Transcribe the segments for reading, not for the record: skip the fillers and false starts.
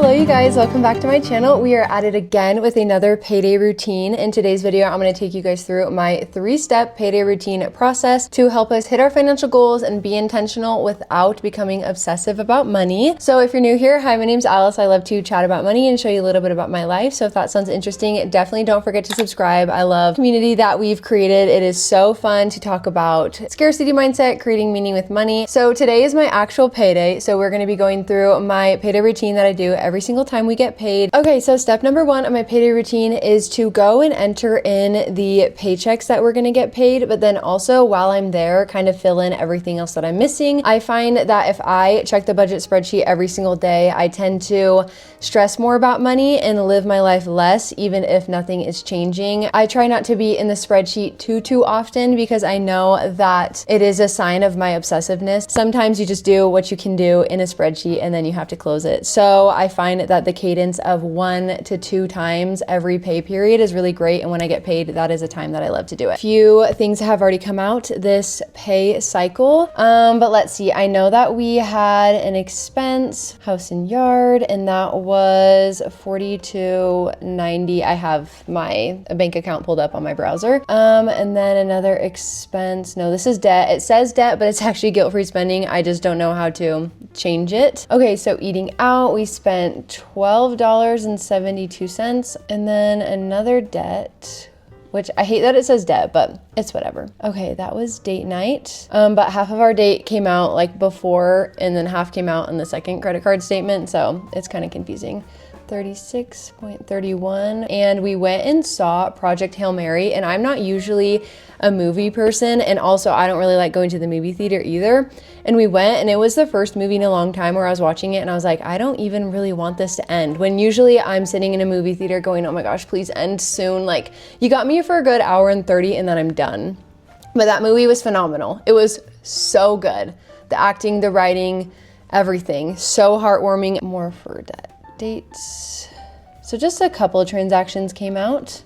Hello you guys, welcome back to my channel. We are at it again with another payday routine. In today's video, I'm going to take you guys through my 3-step payday routine process to help us hit our financial goals and be intentional without becoming obsessive about money. So if you're new here, hi, my name's Alice. I love to chat about money and show you a little bit about my life. So if that sounds interesting, definitely don't forget to subscribe. I love the community that we've created. It is so fun to talk about scarcity mindset, creating meaning with money. So today is my actual payday. So we're going to be going through my payday routine that I do every single time we get paid. Okay, so step number 1 of my payday routine is to go and enter in the paychecks that we're gonna get paid, but then also while I'm there, kind of fill in everything else that I'm missing. I find that if I check the budget spreadsheet every single day, I tend to stress more about money and live my life less, even if nothing is changing. I try not to be in the spreadsheet too often because I know that it is a sign of my obsessiveness. Sometimes you just do what you can do in a spreadsheet and then you have to close it. So I find that the cadence of 1 to 2 times every pay period is really great. And when I get paid, that is a time that I love to do it. A few things have already come out this pay cycle. But let's see, I know that we had an expense, house and yard, and that was $42.90. I have my bank account pulled up on my browser. And then another expense, no, this is debt. It says debt, but it's actually guilt-free spending. I just don't know how to change it. Okay, so eating out, we spent $12.72, and then another debt, which I hate that it says debt, but it's whatever. Okay, that was date night. But half of our date came out like before, and then half came out in the second credit card statement, so it's kind of confusing. 36.31, and we went and saw Project Hail Mary, and I'm not usually a movie person, and also I don't really like going to the movie theater either. And we went, and it was the first movie in a long time where I was watching it and I was like, I don't even really want this to end. When usually I'm sitting in a movie theater going, oh my gosh, please end soon. Like, you got me for a good hour and 30 and then I'm done. But that movie was phenomenal. It was so good. The acting, the writing, everything. So heartwarming. More for debt. Dates. So just a couple of transactions came out.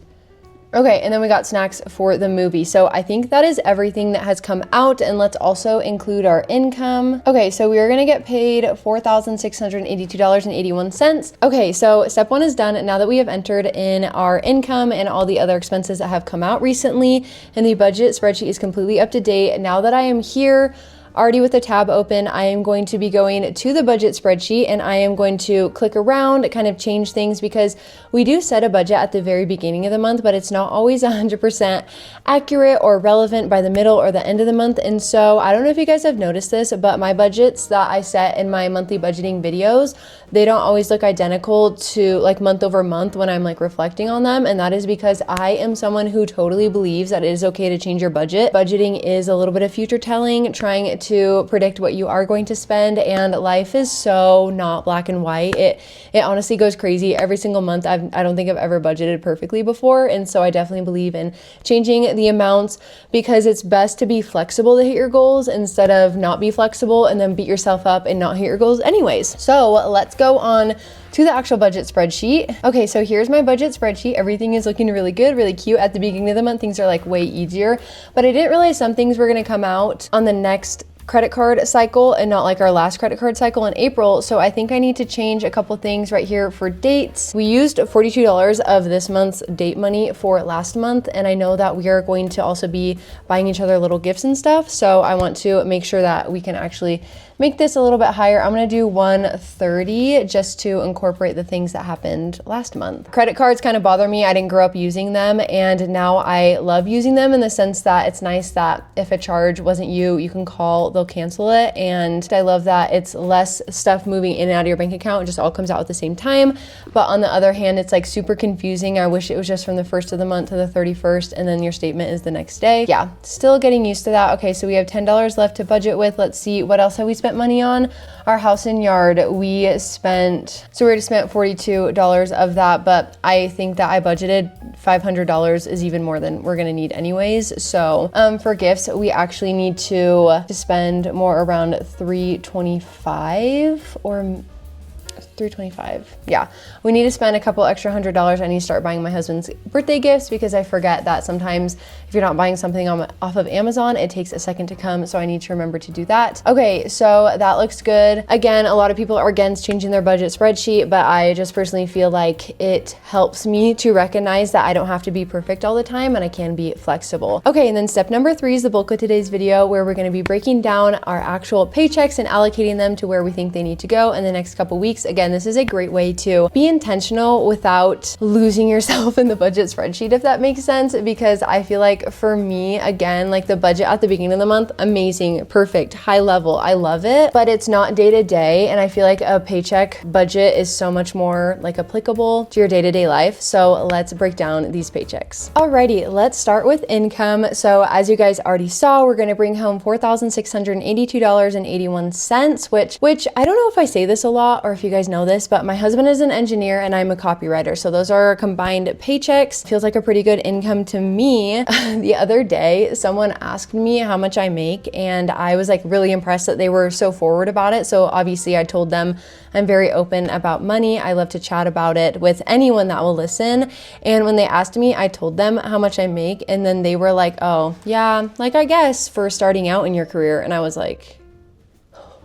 Okay, and then we got snacks for the movie. So I think that is everything that has come out, and let's also include our income. Okay, so we are gonna get paid $4,682.81. Okay, so step 1 is done. Now that we have entered in our income and all the other expenses that have come out recently, and the budget spreadsheet is completely up to date. Now that I am here, already with the tab open, I am going to be going to the budget spreadsheet and I am going to click around, kind of change things, because we do set a budget at the very beginning of the month, but it's not always 100% accurate or relevant by the middle or the end of the month. And so I don't know if you guys have noticed this, but my budgets that I set in my monthly budgeting videos, they don't always look identical to like month over month when I'm like reflecting on them. And that is because I am someone who totally believes that it is okay to change your budget. Budgeting is a little bit of future telling, trying to predict what you are going to spend, and life is so not black and white. It honestly goes crazy every single month. I don't think I've ever budgeted perfectly before, and so I definitely believe in changing the amounts because it's best to be flexible to hit your goals instead of not be flexible and then beat yourself up and not hit your goals anyways. So let's go on to the actual budget spreadsheet. Okay, so here's my budget spreadsheet. Everything is looking really good, really cute. At the beginning of the month, things are like way easier, but I didn't realize some things were gonna come out on the next credit card cycle and not like our last credit card cycle in April. So I think I need to change a couple things right here for dates. We used $42 of this month's date money for last month, and I know that we are going to also be buying each other little gifts and stuff. So I want to make sure that we can actually make this a little bit higher. I'm gonna do 130 just to incorporate the things that happened last month. Credit cards kind of bother me. I didn't grow up using them, and now I love using them in the sense that it's nice that if a charge wasn't you can call, they'll cancel it. And I love that it's less stuff moving in and out of your bank account. It just all comes out at the same time. But on the other hand, it's like super confusing. I wish it was just from the 1st of the month to the 31st, and then your statement is the next day. Yeah, still getting used to that. Okay, so we have $10 left to budget with. Let's see, what else have we spent money on? Our house and yard, we already spent $42 of that, but I think that I budgeted $500 is even more than we're gonna need anyways. So for gifts, we actually need to spend more around $325, or $325. Yeah, we need to spend a couple extra $100. I need to start buying my husband's birthday gifts because I forget that sometimes if you're not buying something off of Amazon, it takes a second to come. So I need to remember to do that. Okay, so that looks good. Again, a lot of people are against changing their budget spreadsheet, but I just personally feel like it helps me to recognize that I don't have to be perfect all the time and I can be flexible. Okay, and then step number 3 is the bulk of today's video, where we're going to be breaking down our actual paychecks and allocating them to where we think they need to go in the next couple weeks. Again, this is a great way to be intentional without losing yourself in the budget spreadsheet, if that makes sense, because I feel like for me, again, like the budget at the beginning of the month, amazing, perfect, high level, I love it, but it's not day to day, and I feel like a paycheck budget is so much more like applicable to your day-to-day life. So let's break down these paychecks. Alrighty, let's start with income. So as you guys already saw, we're going to bring home $4,682.81, which I don't know if I say this a lot or if you guys know this, but my husband is an engineer and I'm a copywriter. So those are combined paychecks. Feels like a pretty good income to me. The other day, someone asked me how much I make and I was like really impressed that they were so forward about it. So obviously I told them I'm very open about money. I love to chat about it with anyone that will listen. And when they asked me, I told them how much I make. And then they were like, oh yeah, like I guess for starting out in your career. And I was like,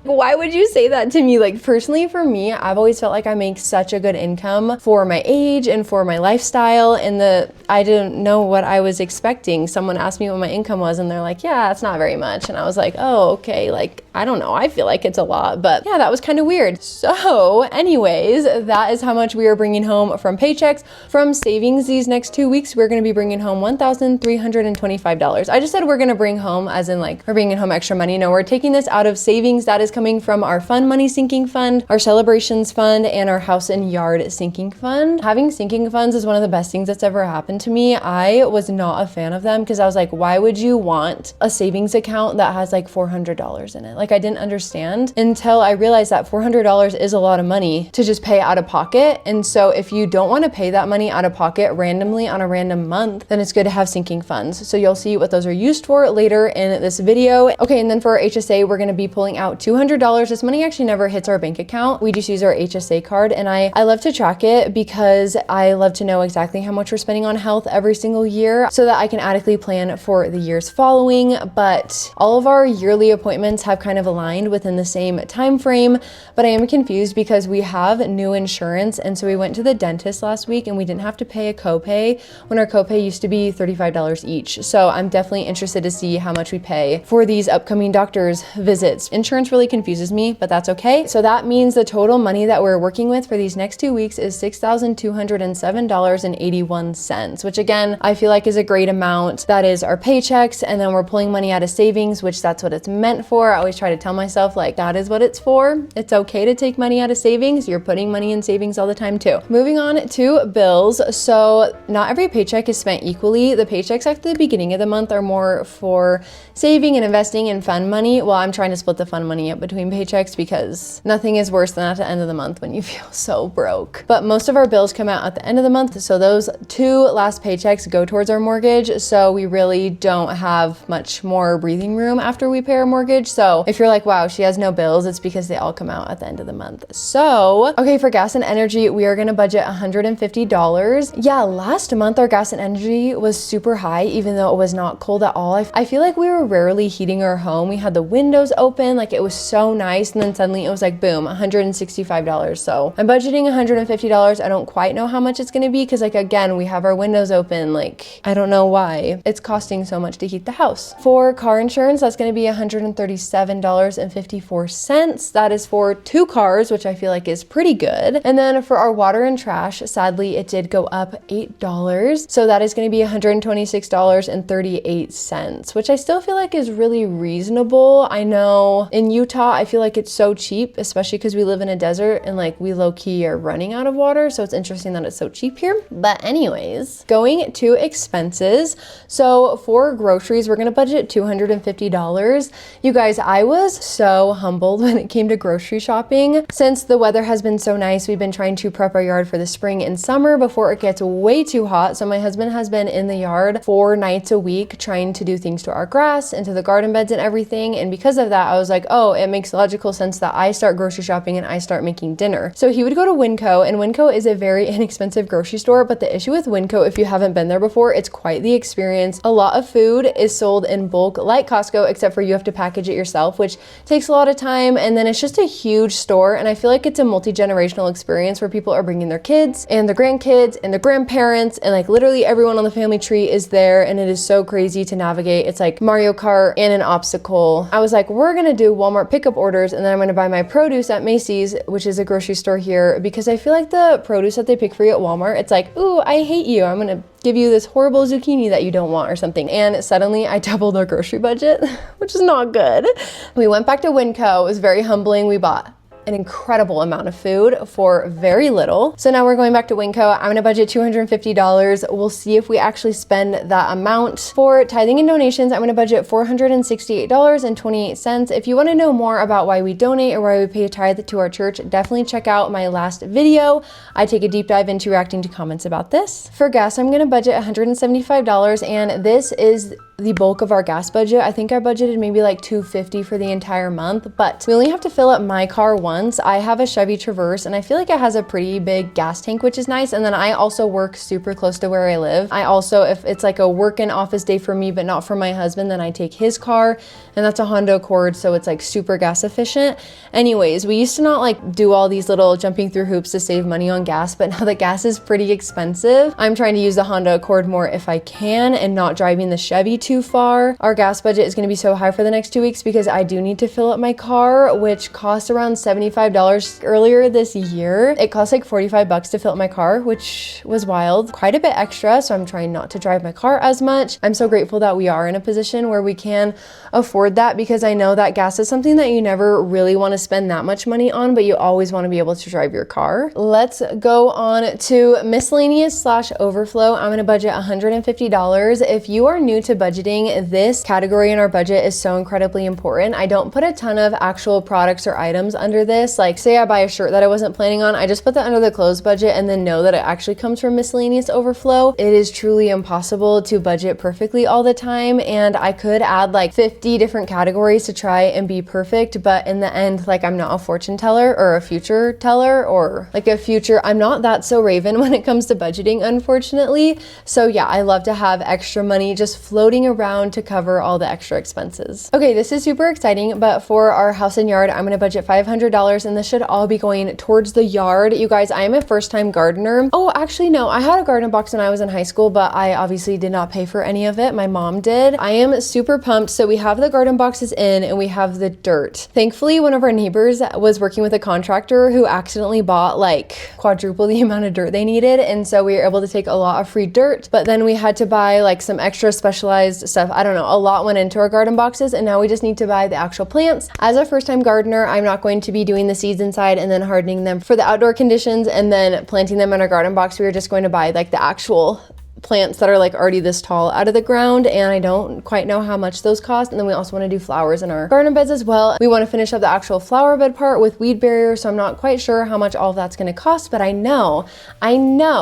why would you say that to me? Like personally for me, I've always felt like I make such a good income for my age and for my lifestyle, and I didn't know what I was expecting. Someone asked me what my income was and they're like, yeah, it's not very much. And I was like, oh, okay. Like, I don't know. I feel like it's a lot, but yeah, that was kind of weird. So anyways, that is how much we are bringing home from paychecks. From savings these next 2 weeks, we're going to be bringing home $1,325. I just said we're going to bring home as in like we're bringing home extra money. No, we're taking this out of savings. That is coming from our fun money sinking fund, our celebrations fund, and our house and yard sinking fund. Having sinking funds is one of the best things that's ever happened to me. I was not a fan of them because I was like, why would you want a savings account that has like $400 in it? Like I didn't understand until I realized that $400 is a lot of money to just pay out of pocket. And so if you don't want to pay that money out of pocket randomly on a random month, then it's good to have sinking funds. So you'll see what those are used for later in this video. Okay, and then for our HSA, we're going to be pulling out $200. This money actually never hits our bank account. We just use our HSA card, and I love to track it because I love to know exactly how much we're spending on health every single year so that I can adequately plan for the years following. But all of our yearly appointments have kind of aligned within the same time frame, but I am confused because we have new insurance, and so we went to the dentist last week and we didn't have to pay a copay when our copay used to be $35 each. So I'm definitely interested to see how much we pay for these upcoming doctor's visits. Insurance really confuses me, but that's okay. So that means the total money that we're working with for these next 2 weeks is $6,207.81, which again, I feel like is a great amount. That is our paychecks, and then we're pulling money out of savings, which that's what it's meant for. I always try to tell myself like that is what it's for. It's okay to take money out of savings. You're putting money in savings all the time too. Moving on to bills. So not every paycheck is spent equally. The paychecks at the beginning of the month are more for saving and investing in fun money. Well, I'm trying to split the fun money up between paychecks because nothing is worse than at the end of the month when you feel so broke. But most of our bills come out at the end of the month. So those 2 last paychecks go towards our mortgage. So we really don't have much more breathing room after we pay our mortgage. So if you're like, wow, she has no bills, it's because they all come out at the end of the month. So, okay, for gas and energy, we are going to budget $150. Yeah, last month our gas and energy was super high, even though it was not cold at all. I feel like we were rarely heating our home. We had the windows open, like it was so nice. And then suddenly it was like, boom, $165. So I'm budgeting $150. I don't quite know how much it's going to be because like, again, we have our windows open. Like, I don't know why it's costing so much to heat the house. For car insurance, that's going to be $137.54. That is for 2 cars, which I feel like is pretty good. And then for our water and trash, sadly, it did go up $8. So that is going to be $126.38, which I still feel like is really reasonable. I know in Utah, I feel like it's so cheap, especially because we live in a desert and like we low key are running out of water. So it's interesting that it's so cheap here. But anyways, going to expenses. So for groceries, we're going to budget $250. You guys, I was so humbled when it came to grocery shopping. Since the weather has been so nice, we've been trying to prep our yard for the spring and summer before it gets way too hot. So my husband has been in the yard 4 nights a week trying to do things to our grass and to the garden beds and everything. And because of that, I was like, oh, it makes logical sense that I start grocery shopping and I start making dinner. So he would go to Winco, and Winco is a very inexpensive grocery store. But the issue with Winco, if you haven't been there before, it's quite the experience. A lot of food is sold in bulk like Costco, except for you have to package it yourself, which takes a lot of time. And then it's just a huge store. And I feel like it's a multi-generational experience where people are bringing their kids and their grandkids and their grandparents, and like literally everyone on the family tree is there. And it is so crazy to navigate. It's like Mario Kart and an obstacle. I was like, we're gonna do Walmart pickup orders, and then I'm gonna buy my produce at Macy's, which is a grocery store here, because I feel like the produce that they pick for you at Walmart, it's like, ooh, I hate you, I'm gonna give you this horrible zucchini that you don't want or something. And suddenly I doubled our grocery budget, which is not good. We went back to Winco. It was very humbling. We bought an incredible amount of food for very little. So now we're going back to Winco. I'm gonna budget $250. We'll see if we actually spend that amount. For tithing and donations, I'm gonna budget $468.28. If you wanna know more about why we donate or why we pay a tithe to our church, definitely check out my last video. I take a deep dive into reacting to comments about this. For gas, I'm gonna budget $175, and this is the bulk of our gas budget. I think I budgeted maybe like $250 for the entire month, but we only have to fill up my car once. I have a Chevy Traverse, and I feel like it has a pretty big gas tank, which is nice. And then I also work super close to where I live. I also, if it's like a work and office day for me, but not for my husband, then I take his car, and that's a Honda Accord, so it's like super gas efficient. Anyways, we used to not like do all these little jumping through hoops to save money on gas, but now that gas is pretty expensive, I'm trying to use the Honda Accord more if I can and not driving the Chevy too far. Our gas budget is going to be so high for the next 2 weeks because I do need to fill up my car, which costs around $75 earlier this year. It cost like $45 to fill up my car, which was wild. Quite a bit extra, so I'm trying not to drive my car as much. I'm so grateful that we are in a position where we can afford that, because I know that gas is something that you never really want to spend that much money on, but you always want to be able to drive your car. Let's go on to miscellaneous / overflow. I'm going to budget $150. If you are new to budgeting, this category in our budget is so incredibly important. I don't put a ton of actual products or items under this. Like say I buy a shirt that I wasn't planning on, I just put that under the clothes budget and then know that it actually comes from miscellaneous overflow. It is truly impossible to budget perfectly all the time, and I could add like 50 different categories to try and be perfect, but in the end, like I'm not a fortune teller or a future teller or like a future, I'm not that so Raven when it comes to budgeting, unfortunately. So yeah, I love to have extra money just floating around to cover all the extra expenses. Okay, this is super exciting, but for our house and yard, I'm gonna budget $500, and this should all be going towards the yard. You guys, I am a first-time gardener. Oh, actually, no, I had a garden box when I was in high school, but I obviously did not pay for any of it. My mom did. I am super pumped. So we have the garden boxes in, and we have the dirt. Thankfully, one of our neighbors was working with a contractor who accidentally bought like quadruple the amount of dirt they needed, and so we were able to take a lot of free dirt, but then we had to buy like some extra specialized stuff. I don't know, a lot went into our garden boxes, and now we just need to buy the actual plants. As a first-time gardener, I'm not going to be doing the seeds inside and then hardening them for the outdoor conditions and then planting them in our garden box. We are just going to buy like the actual plants that are like already this tall out of the ground, and I don't quite know how much those cost. And then we also want to do flowers in our garden beds as well. We want to finish up the actual flower bed part with weed barrier, so I'm not quite sure how much all of that's going to cost, but I know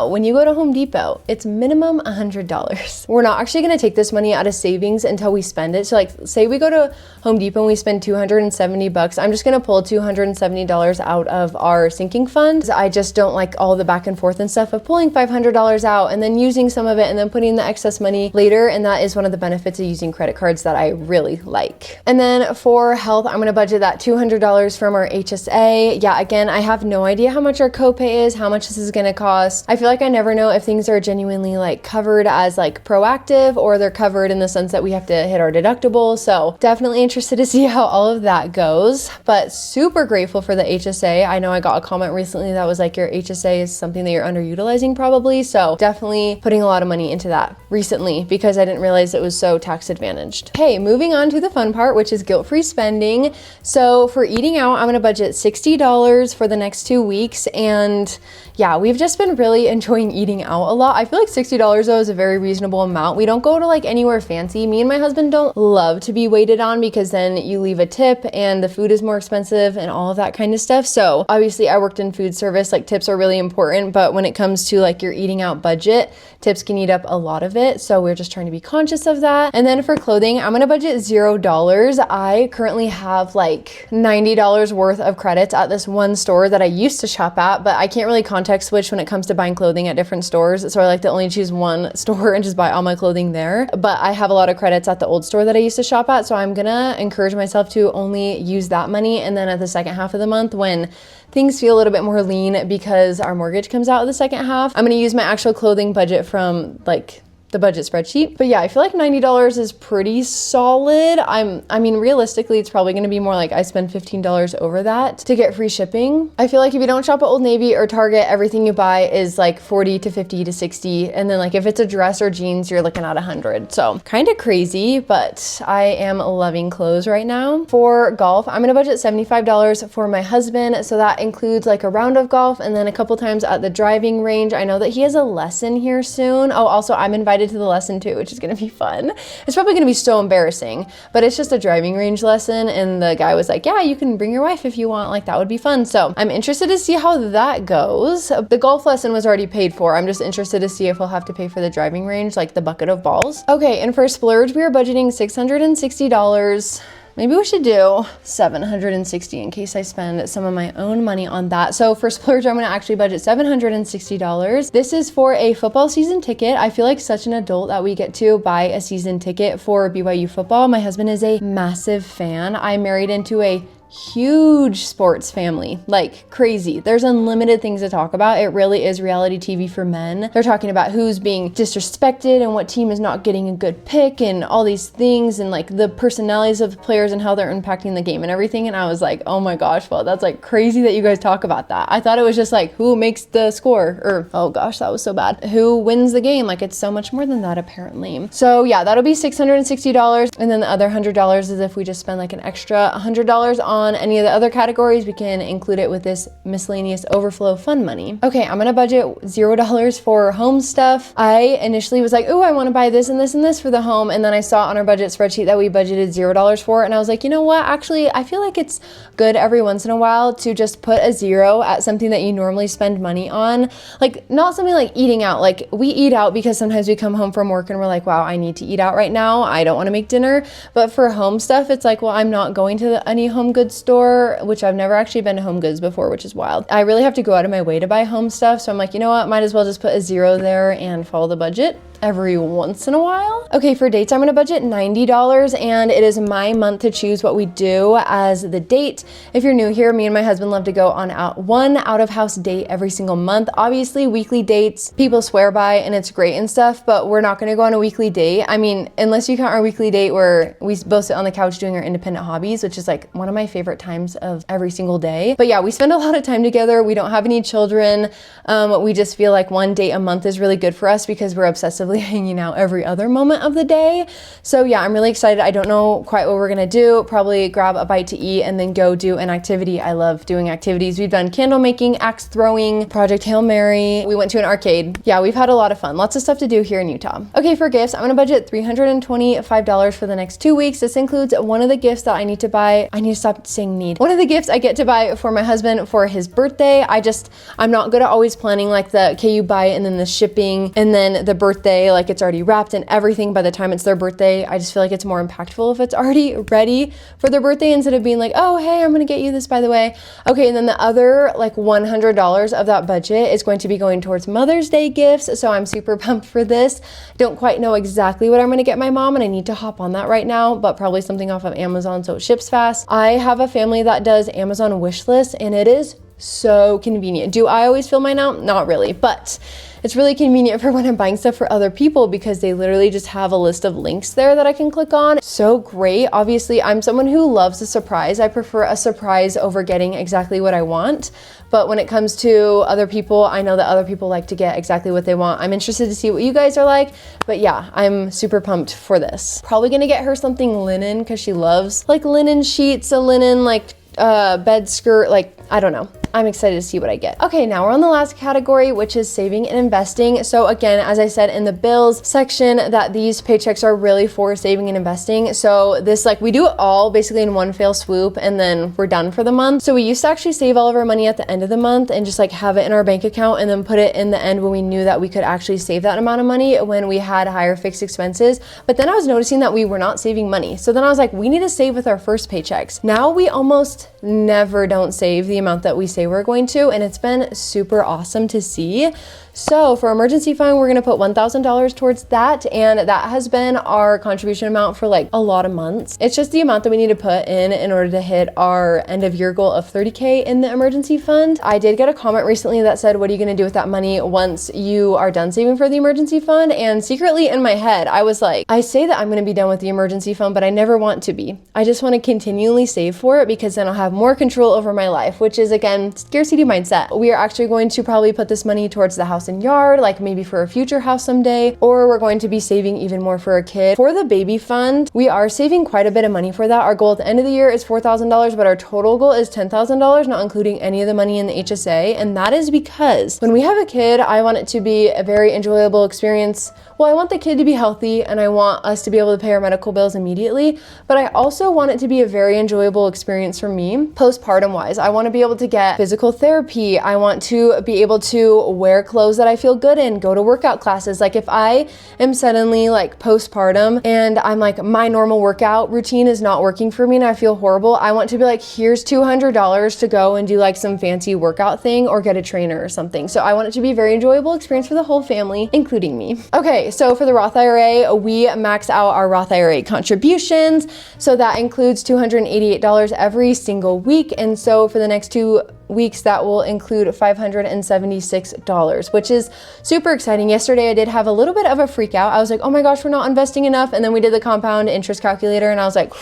when you go to Home Depot, it's minimum $100. We're not actually going to take this money out of savings until we spend it. So like say we go to Home Depot and we spend $270, I'm just going to pull $270 out of our sinking fund. I just don't like all the back and forth and stuff of pulling $500 out and then using some of it and then putting the excess money later, and that is one of the benefits of using credit cards that I really like. And then for health, I'm gonna budget that $200 from our HSA. Yeah, again, I have no idea how much our copay is, how much this is gonna cost. I feel like I never know if things are genuinely like covered as like proactive, or they're covered in the sense that we have to hit our deductible. So definitely interested to see how all of that goes, but super grateful for the HSA. I know I got a comment recently that was like, your HSA is something that you're underutilizing probably. So definitely putting a lot lot of money into that recently because I didn't realize it was so tax advantaged. Okay, moving on to the fun part, which is guilt-free spending. So for eating out, I'm gonna budget $60 for the next 2 weeks. And yeah, we've just been really enjoying eating out a lot. I feel like $60 though is a very reasonable amount. We don't go to like anywhere fancy. Me and my husband don't love to be waited on because then you leave a tip and the food is more expensive and all of that kind of stuff. So obviously I worked in food service, like tips are really important, but when it comes to like your eating out budget, tips can eat up a lot of it. So we're just trying to be conscious of that. And then for clothing, I'm gonna budget $0. I currently have like $90 worth of credits at this one store that I used to shop at, but I can't really context switch when it comes to buying clothing at different stores. So I like to only choose one store and just buy all my clothing there. But I have a lot of credits at the old store that I used to shop at. So I'm gonna encourage myself to only use that money. And then at the second half of the month, when things feel a little bit more lean because our mortgage comes out of the second half, I'm gonna use my actual clothing budget from like the budget spreadsheet. But yeah, I feel like $90 is pretty solid. I mean, realistically, it's probably gonna be more like I spend $15 over that to get free shipping. I feel like if you don't shop at Old Navy or Target, everything you buy is like 40 to 50 to 60. And then like if it's a dress or jeans, you're looking at 100. So kind of crazy, but I am loving clothes right now. For golf, I'm gonna budget $75 for my husband. So that includes like a round of golf and then a couple times at the driving range. I know that he has a lesson here soon. Oh, also I'm invited to the lesson too, which is gonna be fun. It's probably gonna be so embarrassing, but it's just a driving range lesson. And the guy was like, yeah, you can bring your wife if you want, like that would be fun. So I'm interested to see how that goes. The golf lesson was already paid for. I'm just interested to see if we'll have to pay for the driving range, like the bucket of balls. Okay, and for splurge, we are budgeting $660. Maybe we should do $760 in case I spend some of my own money on that. So for splurge, I'm gonna actually budget $760. This is for a football season ticket. I feel like such an adult that we get to buy a season ticket for BYU football. My husband is a massive fan. I married into a huge sports family, like crazy. There's unlimited things to talk about. It really is reality TV for men. They're talking about who's being disrespected and what team is not getting a good pick and all these things and like the personalities of the players and how they're impacting the game and everything. And I was like, oh my gosh, well, that's like crazy that you guys talk about that. I thought it was just like who makes the score or, oh gosh, that was so bad. Who wins the game? Like it's so much more than that apparently. So yeah, that'll be $660. And then the other $100 is if we just spend like an extra $100 on any of the other categories, we can include it with this miscellaneous overflow fund money. Okay, I'm gonna budget $0 for home stuff. I initially was like, oh, I wanna buy this and this and this for the home. And then I saw on our budget spreadsheet that we budgeted $0 for. And I was like, you know what? Actually, I feel like it's good every once in a while to just put a zero at something that you normally spend money on. Like not something like eating out. Like we eat out because sometimes we come home from work and we're like, wow, I need to eat out right now. I don't wanna make dinner. But for home stuff, it's like, well, I'm not going to any home goods store, which I've never actually been to Home Goods before, which is wild. I really have to go out of my way to buy home stuff. So I'm like, you know what? Might as well just put a zero there and follow the budget every once in a while. Okay, for dates, I'm gonna budget $90 and it is my month to choose what we do as the date. If you're new here, me and my husband love to go on one out of house date every single month. Obviously, weekly dates, people swear by and it's great and stuff, but we're not gonna go on a weekly date. I mean, unless you count our weekly date where we both sit on the couch doing our independent hobbies, which is like one of my favorite times of every single day. But yeah, we spend a lot of time together. We don't have any children. We just feel like one date a month is really good for us because we're obsessively hanging out every other moment of the day. So yeah, I'm really excited. I don't know quite what we're gonna do. Probably grab a bite to eat and then go do an activity. I love doing activities. We've done candle making, axe throwing, Project Hail Mary. We went to an arcade. Yeah, we've had a lot of fun. Lots of stuff to do here in Utah. Okay, for gifts, I'm gonna budget $325 for the next 2 weeks. This includes one of the gifts that I need to buy. I need to stop saying need. One of the gifts I get to buy for my husband for his birthday. I'm not good at always planning like the, okay, you buy it and then the shipping and then the birthday, like it's already wrapped and everything by the time it's their birthday. I just feel like it's more impactful if it's already ready for their birthday instead of being like, oh, hey, I'm gonna get you this by the way. Okay, and then the other like $100 of that budget is going to be going towards Mother's Day gifts. So I'm super pumped for this. Don't quite know exactly what I'm gonna get my mom and I need to hop on that right now, but probably something off of Amazon so it ships fast. I have a family that does Amazon wish lists and it is so convenient. Do I always fill mine out? Not really, but it's really convenient for when I'm buying stuff for other people because they literally just have a list of links there that I can click on. So great. Obviously, I'm someone who loves a surprise. I prefer a surprise over getting exactly what I want. But when it comes to other people, I know that other people like to get exactly what they want. I'm interested to see what you guys are like. But yeah, I'm super pumped for this. Probably gonna get her something linen because she loves like linen sheets, a linen like bed skirt, like I don't know. I'm excited to see what I get. Okay, now we're on the last category, which is saving and investing. So again, as I said in the bills section, that these paychecks are really for saving and investing. So this, like, we do it all basically in one fell swoop and then we're done for the month. So we used to actually save all of our money at the end of the month and just like have it in our bank account and then put it in the end when we knew that we could actually save that amount of money when we had higher fixed expenses. But then I was noticing that we were not saving money. So then I was like, we need to save with our first paychecks. Now we almost never don't save the amount that we say we're going to, and it's been super awesome to see. So for emergency fund, we're gonna put $1,000 towards that, and that has been our contribution amount for like a lot of months. It's just the amount that we need to put in order to hit our end of year goal of 30K in the emergency fund. I did get a comment recently that said, what are you gonna do with that money once you are done saving for the emergency fund? And secretly in my head, I was like, I say that I'm gonna be done with the emergency fund, but I never want to be. I just wanna continually save for it because then I'll have more control over my life, which is again, scarcity mindset. We are actually going to probably put this money towards the house and yard, like maybe for a future house someday, or we're going to be saving even more for a kid. For the baby fund, we are saving quite a bit of money for that. Our goal at the end of the year is $4,000, but our total goal is $10,000, not including any of the money in the HSA. And that is because when we have a kid, I want it to be a very enjoyable experience. Well, I want the kid to be healthy and I want us to be able to pay our medical bills immediately, but I also want it to be a very enjoyable experience for me postpartum wise. I want to be able to get physical therapy. I want to be able to wear clothes that I feel good in, go to workout classes. Like if I am suddenly like postpartum and I'm like, my normal workout routine is not working for me and I feel horrible, I want to be like, here's $200 to go and do like some fancy workout thing or get a trainer or something. So I want it to be a very enjoyable experience for the whole family, including me. Okay, so for the Roth IRA, we max out our Roth IRA contributions. So that includes $288 every single week. And so for the next 2 weeks, that will include $576, which is super exciting. Yesterday, I did have a little bit of a freak out. I was like, oh my gosh, we're not investing enough. And then we did the compound interest calculator and I was like,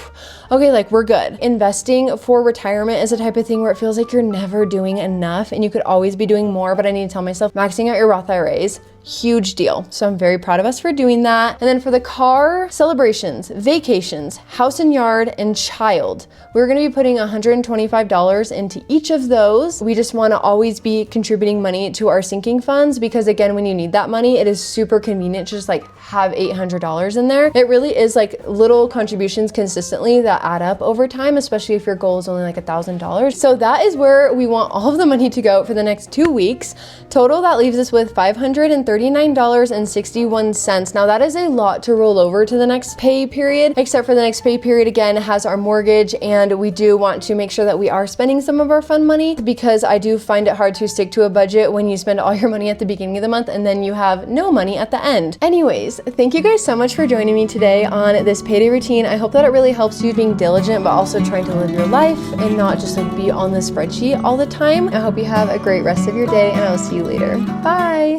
okay, like we're good. Investing for retirement is a type of thing where it feels like you're never doing enough and you could always be doing more, but I need to tell myself maxing out your Roth IRAs, huge deal. So I'm very proud of us for doing that. And then for the car, celebrations, vacations, house and yard, and child, we're gonna be putting $125 into each of those. We just wanna always be contributing money to our sinking funds because again, when you need that money, it is super convenient to just like have $800 in there. It really is like little contributions consistently that add up over time, especially if your goal is only like $1,000. So that is where we want all of the money to go for the next 2 weeks. Total, that leaves us with $539.61. Now that is a lot to roll over to the next pay period, except for the next pay period again has our mortgage, and we do want to make sure that we are spending some of our fund money because I do find it hard to stick to a budget when you spend all your money at the beginning of the month and then you have no money at the end. Anyways, thank you guys so much for joining me today on this payday routine. I hope that it really helps you being diligent but also trying to live your life and not just like be on the spreadsheet all the time. I hope you have a great rest of your day and I will see you later. Bye.